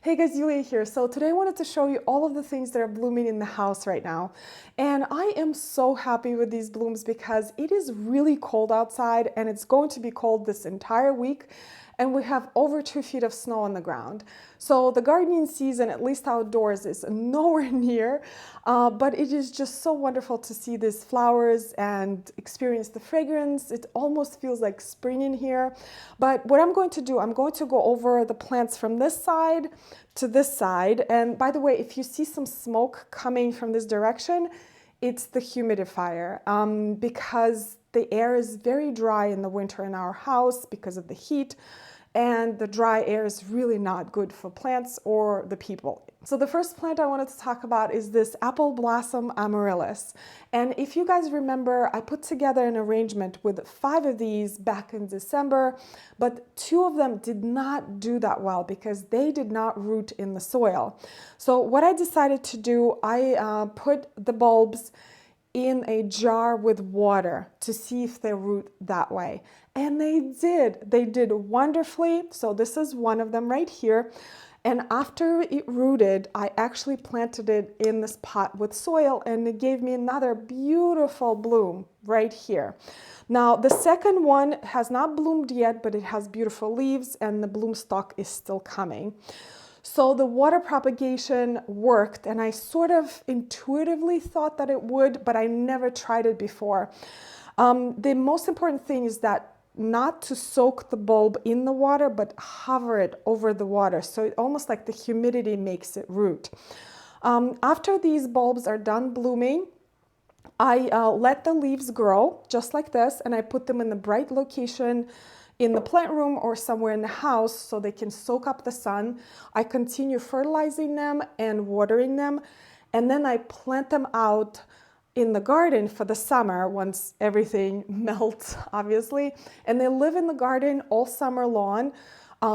Hey guys, Yuliya here. So today I wanted to show you all of the things that are blooming in the house right now. And I am so happy with these blooms because it is really cold outside and it's going to be cold this entire week. And we have over 2 feet of snow on the ground. So the gardening season, at least outdoors, is nowhere near, but it is just so wonderful to see these flowers and experience the fragrance. It almost feels like spring in here. But what I'm going to do, I'm going to go over the plants from this side to this side. And by the way, if you see some smoke coming from this direction, it's the humidifier because the air is very dry in the winter in our house because of the heat, and the dry air is really not good for plants or the people. So the first plant I wanted to talk about is this apple blossom amaryllis. And if you guys remember, I put together an arrangement with 5 of these back in December, but 2 of them did not do that well because they did not root in the soil. So what I decided to do, I put the bulbs in a jar with water to see if they root that way. And they did. They did wonderfully. So this is one of them right here. And after it rooted, I actually planted it in this pot with soil and it gave me another beautiful bloom right here. Now, the second one has not bloomed yet, but it has beautiful leaves and the bloom stalk is still coming. So the water propagation worked and I sort of intuitively thought that it would, but I never tried it before. The most important thing is that not to soak the bulb in the water, but hover it over the water. So it almost like the humidity makes it root. After these bulbs are done blooming, I let the leaves grow just like this, and I put them in the bright location in the plant room or somewhere in the house so they can soak up the sun. I continue fertilizing them and watering them, and then I plant them out in the garden for the summer once everything melts, obviously. And they live in the garden all summer long,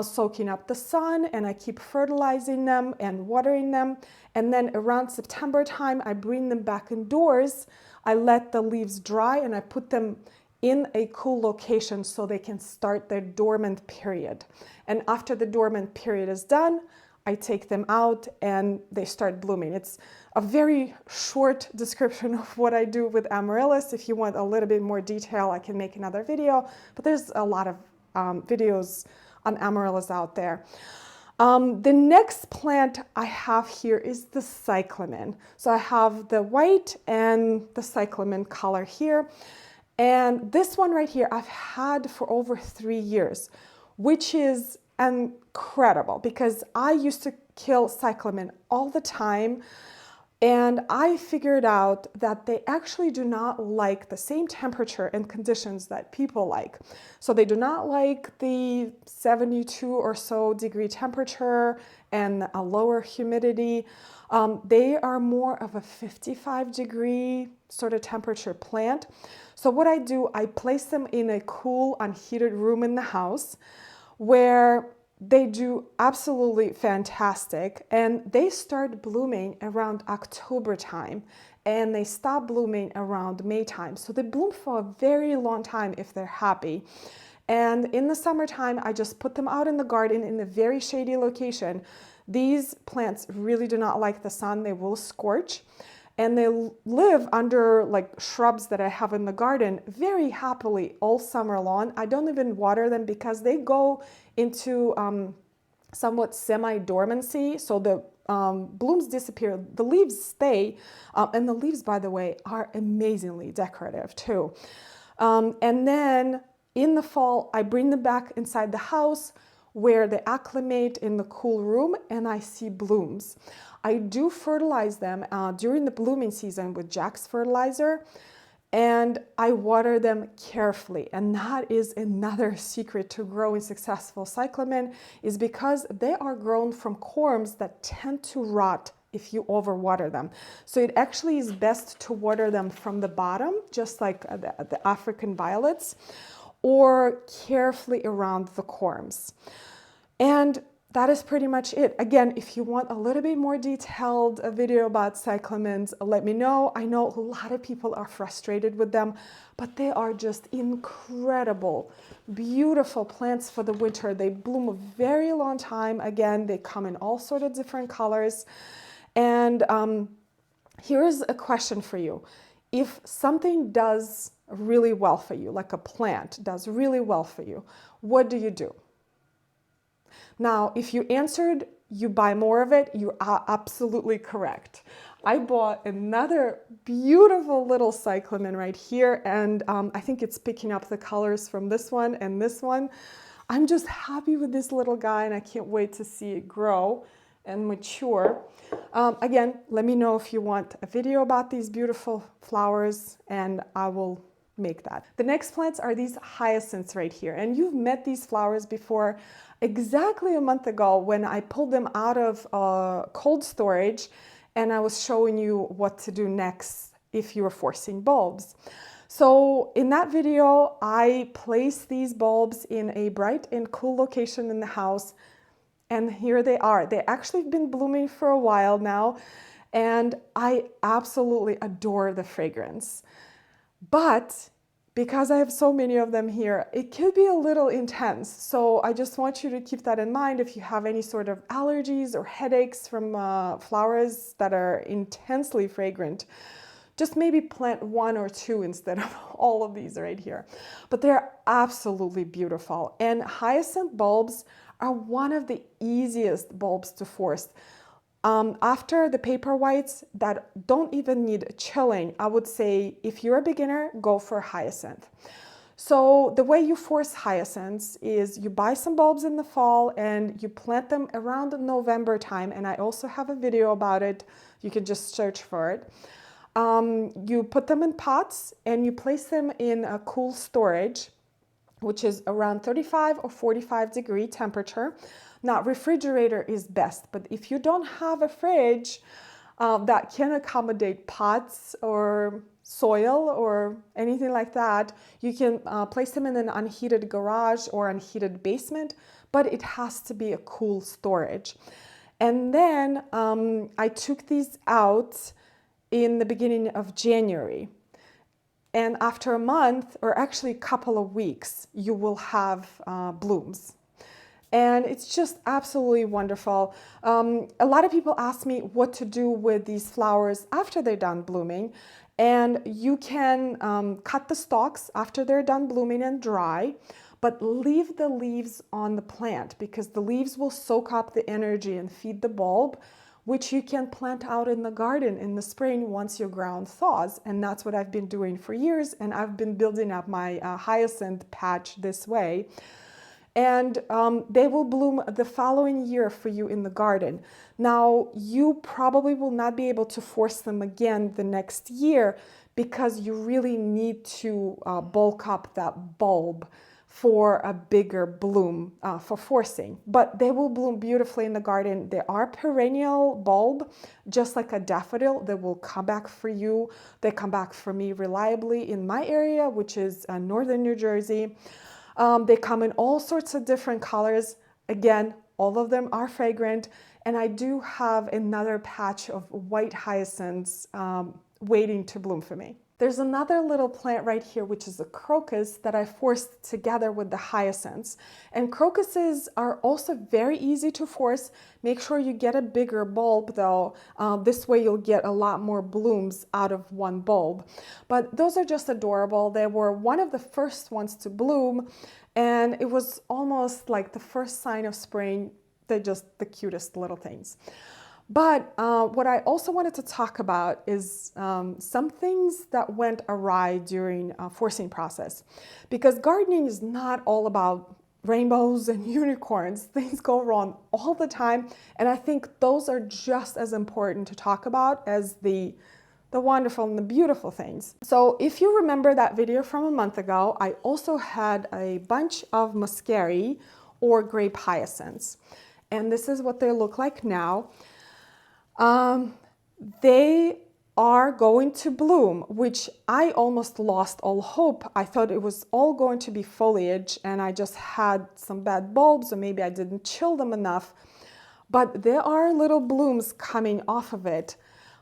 soaking up the sun, and I keep fertilizing them and watering them. And then around September time, I bring them back indoors. I let the leaves dry and I put them in a cool location so they can start their dormant period. And after the dormant period is done, I take them out and they start blooming. It's a very short description of what I do with amaryllis. If you want a little bit more detail, I can make another video, but there's a lot of videos on amaryllis out there. The next plant I have here is the cyclamen. So I have the white and the cyclamen color here. And this one right here, I've had for over 3 years, which is incredible because I used to kill cyclamen all the time. And I figured out that they actually do not like the same temperature and conditions that people like. So they do not like the 72 or so degree temperature and a lower humidity. They are more of a 55-degree sort of temperature plant. So what I do, I place them in a cool, unheated room in the house where they do absolutely fantastic, and they start blooming around October time and they stop blooming around May time. So they bloom for a very long time if they're happy. And in the summertime, I just put them out in the garden in a very shady location. These plants really do not like the sun. They will scorch. And they live under like shrubs that I have in the garden very happily all summer long. I don't even water them because they go into somewhat semi-dormancy. So the blooms disappear, the leaves stay. And the leaves, by the way, are amazingly decorative too. And then in the fall, I bring them back inside the house where they acclimate in the cool room and I see blooms. I do fertilize them during the blooming season with Jack's fertilizer, and I water them carefully. And that is another secret to growing successful cyclamen, is because they are grown from corms that tend to rot if you overwater them. So it actually is best to water them from the bottom, just like the African violets, or carefully around the corms. And that is pretty much it. Again, if you want a little bit more detailed video about cyclamens, let me know. I know a lot of people are frustrated with them, but they are just incredible, beautiful plants for the winter. They bloom a very long time. Again, they come in all sorts of different colors. And here's a question for you. If something does really well for you, like a plant does really well for you, what do you do? Now, if you answered you buy more of it, you are absolutely correct. I bought another beautiful little cyclamen right here, and I think it's picking up the colors from this one and this one. I'm just happy with this little guy, and I can't wait to see it grow and mature. Again, let me know if you want a video about these beautiful flowers, and I will make that. The next plants are these hyacinths right here, and you've met these flowers before. Exactly a month ago when I pulled them out of cold storage, and I was showing you what to do next if you were forcing bulbs. So in that video, I placed these bulbs in a bright and cool location in the house, and here they are. They actually have been blooming for a while now, and I absolutely adore the fragrance. But because I have so many of them here, it could be a little intense. So I just want you to keep that in mind. If you have any sort of allergies or headaches from flowers that are intensely fragrant, just maybe plant 1 or 2 instead of all of these right here. But they're absolutely beautiful. And hyacinth bulbs are one of the easiest bulbs to force. After the paper whites that don't even need chilling, I would say if you're a beginner, go for hyacinth. So the way you force hyacinths is you buy some bulbs in the fall and you plant them around November time. And I also have a video about it. You can just search for it. You put them in pots and you place them in a cool storage, which is around 35 or 45 degree temperature. Now, refrigerator is best, but if you don't have a fridge that can accommodate pots or soil or anything like that, you can place them in an unheated garage or unheated basement, but it has to be a cool storage. And then I took these out in the beginning of January. And after a month, or actually a couple of weeks, you will have blooms. And it's just absolutely wonderful. A lot of people ask me what to do with these flowers after they're done blooming. And you can cut the stalks after they're done blooming and dry, but leave the leaves on the plant because the leaves will soak up the energy and feed the bulb, which you can plant out in the garden in the spring once your ground thaws. And that's what I've been doing for years. And I've been building up my hyacinth patch this way. And they will bloom the following year for you in the garden. Now, you probably will not be able to force them again the next year because you really need to bulk up that bulb for a bigger bloom for forcing. But they will bloom beautifully in the garden. They are perennial bulb, just like a daffodil. They will come back for you. They come back for me reliably in my area, which is northern New Jersey. They come in all sorts of different colors. Again, all of them are fragrant. And I do have another patch of white hyacinths waiting to bloom for me. There's another little plant right here, which is a crocus that I forced together with the hyacinths. And crocuses are also very easy to force. Make sure you get a bigger bulb though. This way you'll get a lot more blooms out of one bulb. But those are just adorable. They were one of the first ones to bloom, and it was almost like the first sign of spring. They're just the cutest little things. But what I also wanted to talk about is some things that went awry during forcing process. Because gardening is not all about rainbows and unicorns. Things go wrong all the time. And I think those are just as important to talk about as the wonderful and the beautiful things. So if you remember that video from a month ago, I also had a bunch of muscari or grape hyacinths. And this is what they look like now. They are going to bloom, which I almost lost all hope. I thought it was all going to be foliage and I just had some bad bulbs, or maybe I didn't chill them enough. But there are little blooms coming off of it.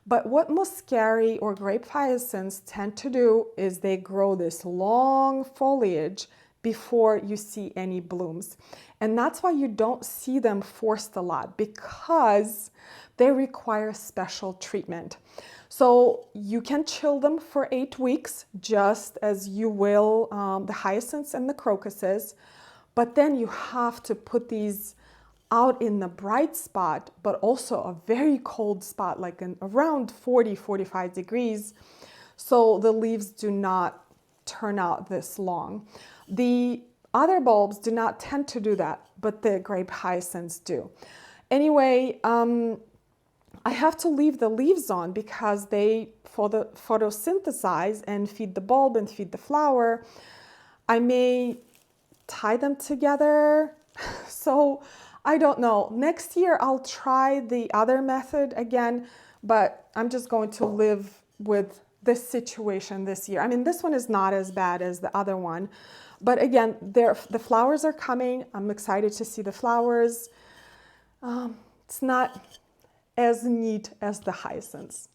But what muscari or grape hyacinths tend to do is they grow this long foliage before you see any blooms. And that's why you don't see them forced a lot, because they require special treatment. So you can chill them for 8 weeks, just as you will the hyacinths and the crocuses. But then you have to put these out in the bright spot, but also a very cold spot, like around 40-45 degrees, so the leaves do not turn out this long. The other bulbs do not tend to do that, but the grape hyacinths do. Anyway, I have to leave the leaves on because they photosynthesize and feed the bulb and feed the flower. I may tie them together, so I don't know. Next year I'll try the other method again, but I'm just going to live with this situation this year. I mean, this one is not as bad as the other one, but again, the flowers are coming. I'm excited to see the flowers. It's not as neat as the hyacinths.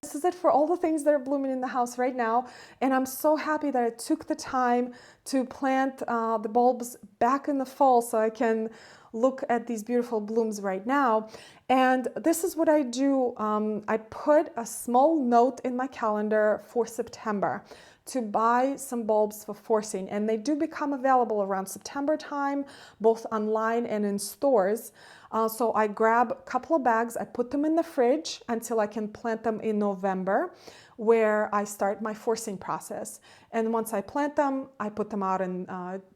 This is it for all the things that are blooming in the house right now, and I'm so happy that I took the time to plant the bulbs back in the fall so I can look at these beautiful blooms right now. And this is what I do. I put a small note in my calendar for September to buy some bulbs for forcing, and they do become available around September time, both online and in stores. So I grab a couple of bags, I put them in the fridge until I can plant them in November, where I start my forcing process. And once I plant them, I put them out in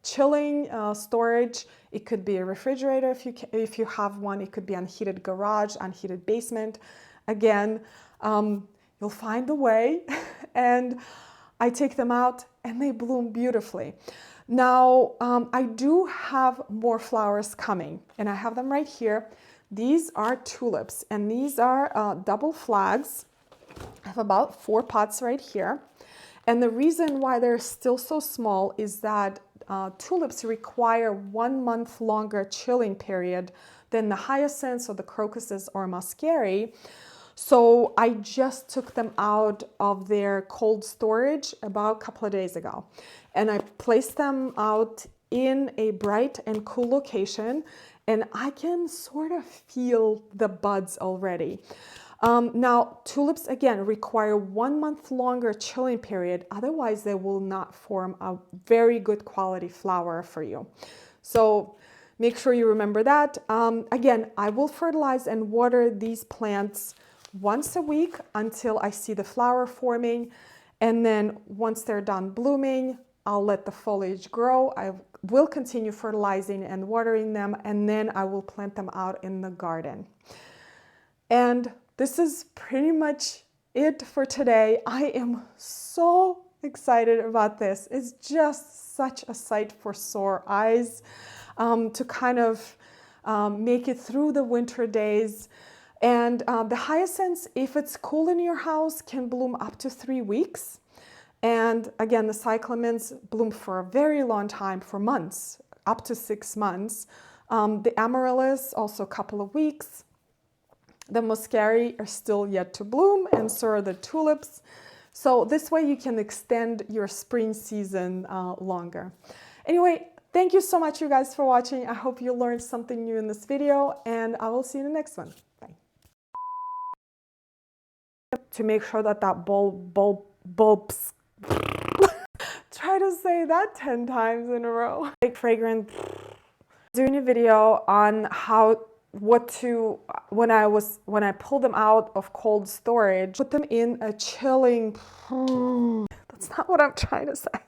chilling storage. It could be a refrigerator if you have one. It could be unheated garage, unheated basement. Again, you'll find a way. And I take them out and they bloom beautifully. Now, I do have more flowers coming, and I have them right here. These are tulips, and these are double flags. I have about 4 pots right here. And the reason why they're still so small is that tulips require 1 month longer chilling period than the hyacinths or the crocuses or muscari. So I just took them out of their cold storage about a couple of days ago. And I placed them out in a bright and cool location, and I can sort of feel the buds already. Now, tulips, again, require 1 month longer chilling period. Otherwise, they will not form a very good quality flower for you. So make sure you remember that. Again, I will fertilize and water these plants once a week until I see the flower forming. And then once they're done blooming, I'll let the foliage grow. I will continue fertilizing and watering them, and then I will plant them out in the garden. And this is pretty much it for today. I am so excited about this. It's just such a sight for sore eyes to kind of make it through the winter days. And the hyacinths, if it's cool in your house, can bloom up to 3 weeks. And again, the cyclamens bloom for a very long time, for months, up to 6 months. The amaryllis, also a couple of weeks. The muscari are still yet to bloom, and so are the tulips. So this way you can extend your spring season longer. Anyway, thank you so much, you guys, for watching. I hope you learned something new in this video, and I will see you in the next one. Bye. To make sure that bulbs try to say that 10 times in a row. Like fragrant. Doing a video on when I pull them out of cold storage, put them in a chilling. That's not what I'm trying to say.